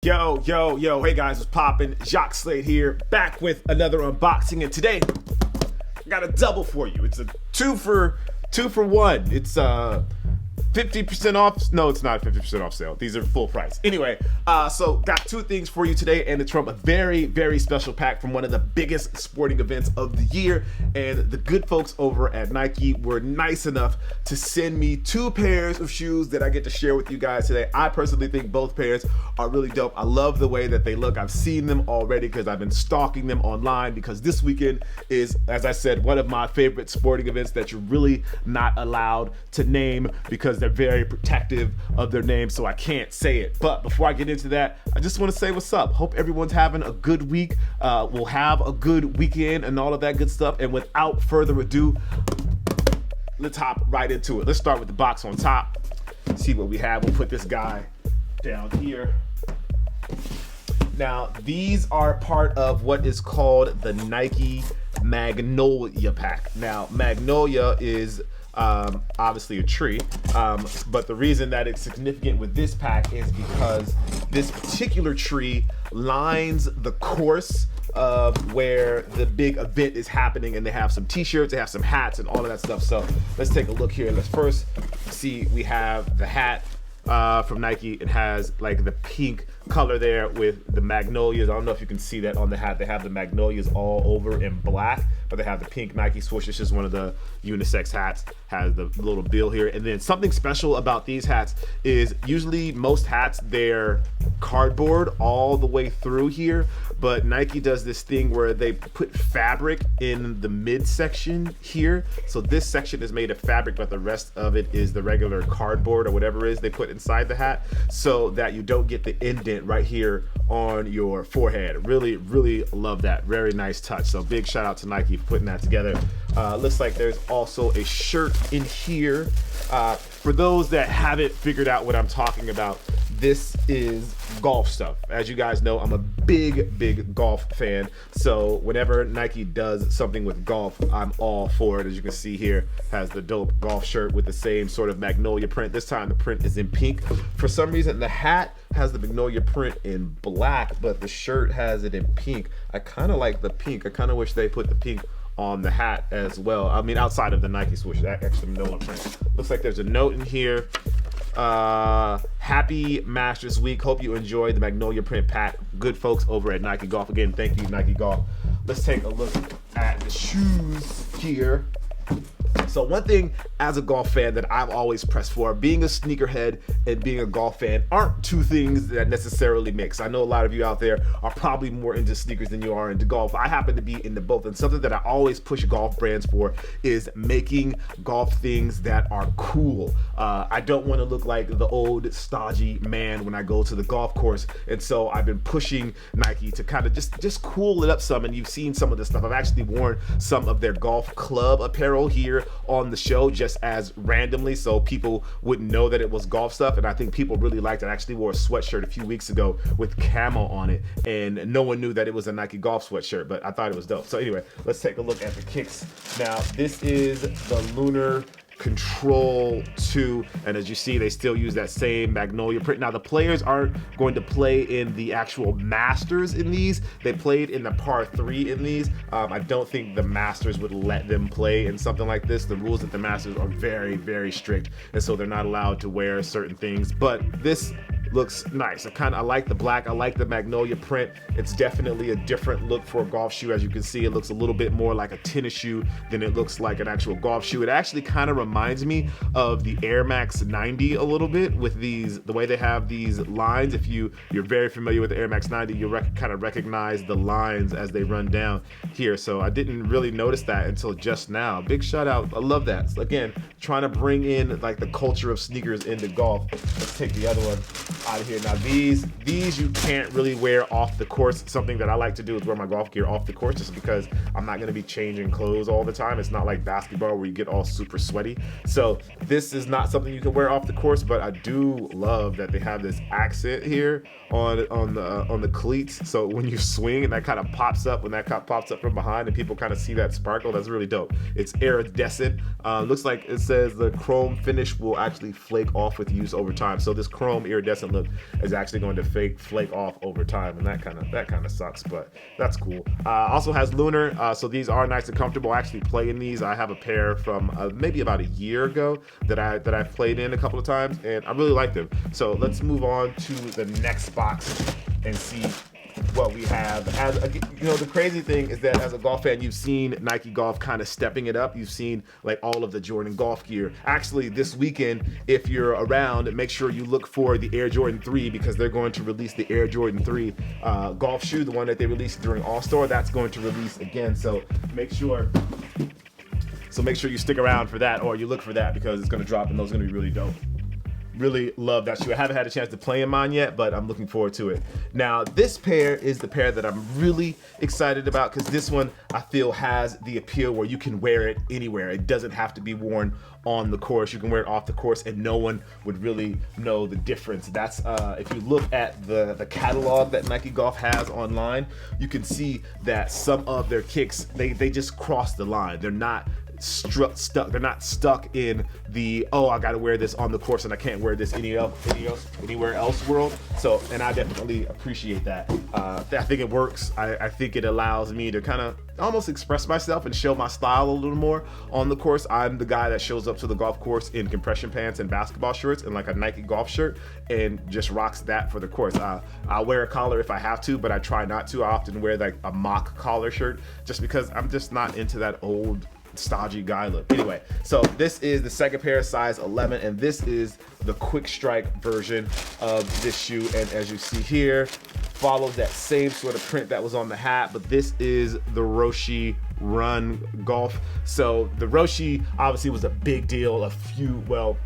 Yo, hey guys, what's poppin'? Jacques Slade here, back with another unboxing, and today I got a double for you. It's a two for one. It's 50% off. No, it's not 50% off sale. These are full price. Anyway, so got two things for you today, and it's from a very, very special pack from one of the biggest sporting events of the year. And the good folks over at Nike were nice enough to send me two pairs of shoes that I get to share with you guys today. I personally think both pairs are really dope. I love the way that they look. I've seen them already because I've been stalking them online, because this weekend is, as I said, one of my favorite sporting events that you're really not allowed to name because they're very protective of their name, so I can't say it. But before I get into that, I just want to say what's up. Hope everyone's having a good week. We'll have a good weekend and all of that good stuff. And without further ado, let's hop right into it. Let's start with the box on top. See what we have. We'll put this guy down here. Now, these are part of what is called the Nike Magnolia pack. Now, Magnolia is obviously a tree, but the reason that it's significant with this pack is because this particular tree lines the course of where the big event is happening, and they have some t-shirts, they have some hats and all of that stuff. So let's take a look here. Let's first see, we have the hat from Nike. It has like the pink color there with the magnolias. I don't know if you can see that on the hat. They have the magnolias all over in black, but they have the pink Nike swoosh. It's just one of the unisex hats, has the little bill here. And then something special about these hats is usually most hats, they're cardboard all the way through here, but Nike does this thing where they put fabric in the midsection here. So this section is made of fabric, but the rest of it is the regular cardboard or whatever it is they put inside the hat, so that you don't get the indent right here on your forehead. Really love that. Very nice touch. So big shout out to Nike for putting that together. Looks like there's also a shirt in here. For those that haven't figured out what I'm talking about, this is golf stuff. As you guys know, I'm a big golf fan. So whenever Nike does something with golf, I'm all for it. As you can see here, has the dope golf shirt with the same sort of Magnolia print. This time the print is in pink. For some reason, the hat has the Magnolia print in black, but the shirt has it in pink. I kind of like the pink. I kind of wish they put the pink on the hat as well. I mean, outside of the Nike swoosh, that extra Magnolia print. Looks like there's a note in here. Happy Masters Week. Hope you enjoyed the Magnolia print pack. Good folks over at Nike Golf. Again, thank you, Nike Golf. Let's take a look at the shoes here. So one thing as a golf fan that I've always pressed for, being a sneakerhead and being a golf fan aren't two things that necessarily mix. I know a lot of you out there are probably more into sneakers than you are into golf. I happen to be into both, and something that I always push golf brands for is making golf things that are cool. I don't want to look like the old stodgy man when I go to the golf course, and so I've been pushing Nike to kind of just cool it up some, and you've seen some of this stuff. I've actually worn some of their golf club apparel here on the show just as randomly, so people wouldn't know that it was golf stuff, and I think people really liked it. I actually wore a sweatshirt a few weeks ago with camo on it, and no one knew that it was a Nike golf sweatshirt, but I thought it was dope. So anyway, let's take a look at the kicks. Now, this is the Lunar Control 2, and as you see, they still use that same Magnolia print. Now, the players aren't going to play in the actual Masters in these. They played in the par 3 in these. I don't think the Masters would let them play in something like this. The rules at the Masters are very strict, and so they're not allowed to wear certain things, but this looks nice. I like the black. I like the Magnolia print. It's definitely a different look for a golf shoe. As you can see, it looks a little bit more like a tennis shoe than it looks like an actual golf shoe. It actually kind of reminds me of the Air Max 90 a little bit, with these, the way they have these lines. If you're very familiar with the Air Max 90, you'll kind of recognize the lines as they run down here. So I didn't really notice that until just now. Big shout out. I love that. So again, trying to bring in like the culture of sneakers into golf. Let's take the other one out of here. Now these you can't really wear off the course. Something that I like to do is wear my golf gear off the course, just because I'm not going to be changing clothes all the time. It's not like basketball where you get all super sweaty. So this is not something you can wear off the course, but I do love that they have this accent here on the cleats. So when you swing and that kind of pops up, when that pops up from behind and people kind of see that sparkle, that's really dope. It's iridescent. Looks like it says the chrome finish will actually flake off with use over time. So this chrome iridescent fashion look is actually going to flake off over time, and that kind of sucks, but that's cool. Also has Lunar, so these are nice and comfortable. I actually play in these. I have a pair from maybe about a year ago that I've played in a couple of times, and I really like them. So let's move on to the next box and see what we have. As you know, the crazy thing is that as a golf fan, you've seen Nike Golf kind of stepping it up. You've seen like all of the Jordan golf gear. Actually, this weekend, if you're around, make sure you look for the Air Jordan 3, because they're going to release the Air Jordan 3 golf shoe, the one that they released during All-Star. That's going to release again. So make sure you stick around for that, or you look for that, because it's going to drop, and those are going to be really dope. Really love that shoe. I haven't had a chance to play in mine yet, but I'm looking forward to it. Now, this pair is the pair that I'm really excited about, because this one I feel has the appeal where you can wear it anywhere. It doesn't have to be worn on the course. You can wear it off the course and no one would really know the difference. That's if you look at the catalog that Nike Golf has online, you can see that some of their kicks, they just cross the line. They're not stuck. They're not stuck in the, oh, I gotta wear this on the course and I can't wear this anywhere else world. So, and I definitely appreciate that. I think it works. I think it allows me to kind of almost express myself and show my style a little more on the course. I'm the guy that shows up to the golf course in compression pants and basketball shorts and like a Nike golf shirt and just rocks that for the course. I'll wear a collar if I have to, but I try not to. I often wear like a mock collar shirt just because I'm just not into that old stodgy guy look. Anyway, so this is the second pair, size 11, and this is the QuickStrike version of this shoe. And as you see here, follows that same sort of print that was on the hat, but this is the Roshi Run Golf. So the Roshi obviously was a big deal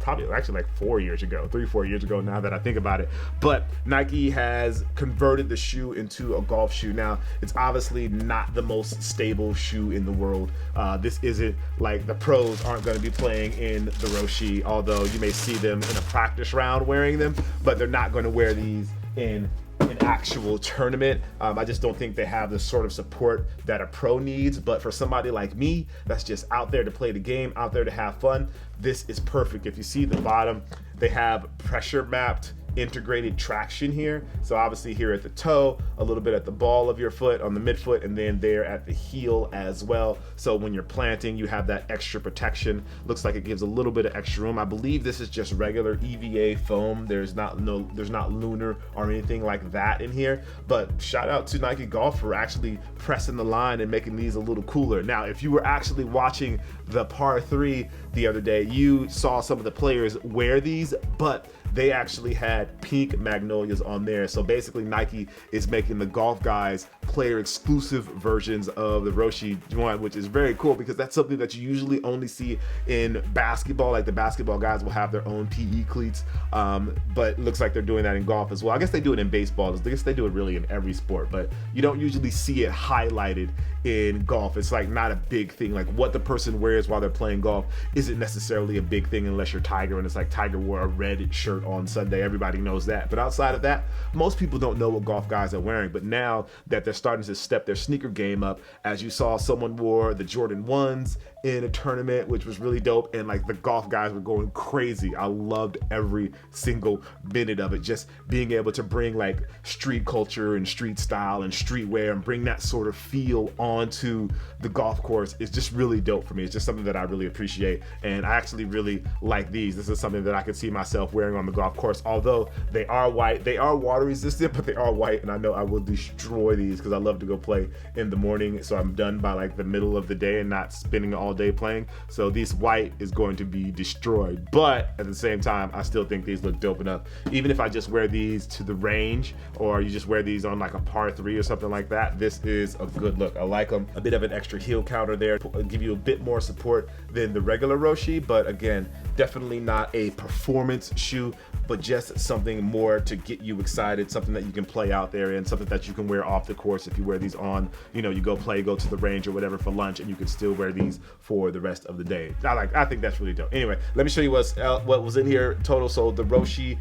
probably actually like 4 years ago, 3-4 years ago now that I think about it. But Nike has converted the shoe into a golf shoe. Now, it's obviously not the most stable shoe in the world. This isn't like the pros aren't going to be playing in the Roshi, although you may see them in a practice round wearing them, but they're not going to wear these in an actual tournament. I just don't think they have the sort of support that a pro needs. But for somebody like me that's just out there to play the game, out there to have fun, this is perfect. If you see the bottom, they have pressure mapped integrated traction here. So obviously here at the toe, a little bit at the ball of your foot, on the midfoot, and then there at the heel as well. So when you're planting, you have that extra protection. Looks like it gives a little bit of extra room. I believe this is just regular EVA foam. There's not Lunar or anything like that in here. But shout out to Nike Golf for actually pressing the line and making these a little cooler. Now, if you were actually watching the par 3 the other day, you saw some of the players wear these, but they actually had pink Magnolias on there. So basically Nike is making the golf guys player exclusive versions of the Roshi one, which is very cool because that's something that you usually only see in basketball. Like the basketball guys will have their own PE cleats, but it looks like they're doing that in golf as well. I guess they do it in baseball. I guess they do it really in every sport, but you don't usually see it highlighted in golf. It's like not a big thing. Like what the person wears while they're playing golf isn't necessarily a big thing unless you're Tiger and it's like Tiger wore a red shirt on Sunday. Everybody knows that. But outside of that, most people don't know what golf guys are wearing. But now that they're starting to step their sneaker game up, as you saw, someone wore the Jordan 1s in a tournament, which was really dope, and like the golf guys were going crazy. I loved every single minute of it. Just being able to bring like street culture and street style and streetwear and bring that sort of feel onto the golf course is just really dope for me. It's just something that I really appreciate, and I actually really like these. This is something that I could see myself wearing on the golf course. Although they are white, they are water resistant, but they are white, and I know I will destroy these because I love to go play in the morning, so I'm done by like the middle of the day and not spending all day playing. So this white is going to be destroyed, but at the same time I still think these look dope enough. Even if I just wear these to the range, or you just wear these on like a par 3 or something like that, this is a good look. I like them. A bit of an extra heel counter there, give you a bit more support than the regular Roshi, but again, definitely not a performance shoe, but just something more to get you excited, something that you can play out there in, something that you can wear off the course. If you wear these on, you know, you go to the range or whatever for lunch, and you can still wear these for the rest of the day. I think that's really dope. Anyway, let me show you what was in here total. So the Roshi,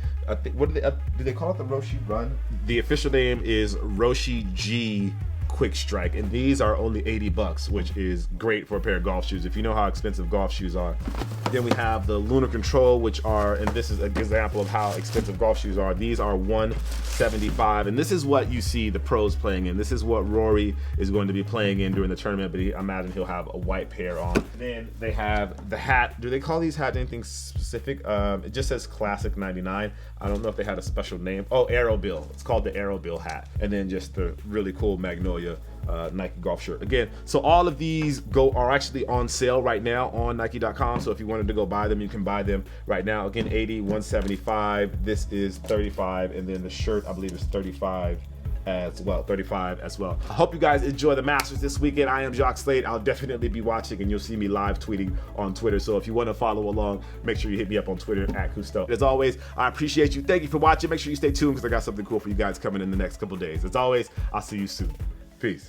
what do they call it? The Roshi Run? The official name is Roshi G QuickStrike, and these are only 80 bucks, which is great for a pair of golf shoes if you know how expensive golf shoes are. Then we have the Lunar Control, which are, and this is an example of how expensive golf shoes are. These are $175, and this is what you see the pros playing in. This is what Rory is going to be playing in during the tournament, but I imagine he'll have a white pair on. Then they have the hat. Do they call these hats anything specific? It just says Classic 99. I don't know if they had a special name. Oh, Arrow Bill. It's called the Arrow Bill hat. And then just the really cool Magnolia Nike golf shirt. Again, so all of these are actually on sale right now on Nike.com. So if you wanted to go buy them, you can buy them right now. Again, 80, 175. This is 35, and then the shirt I believe is 35 as well. 35 as well. I hope you guys enjoy the Masters this weekend. I am Jacques Slade. I'll definitely be watching, and you'll see me live tweeting on Twitter. So if you want to follow along, make sure you hit me up on Twitter at Cousteau. As always, I appreciate you. Thank you for watching. Make sure you stay tuned because I got something cool for you guys coming in the next couple days. As always, I'll see you soon. Peace.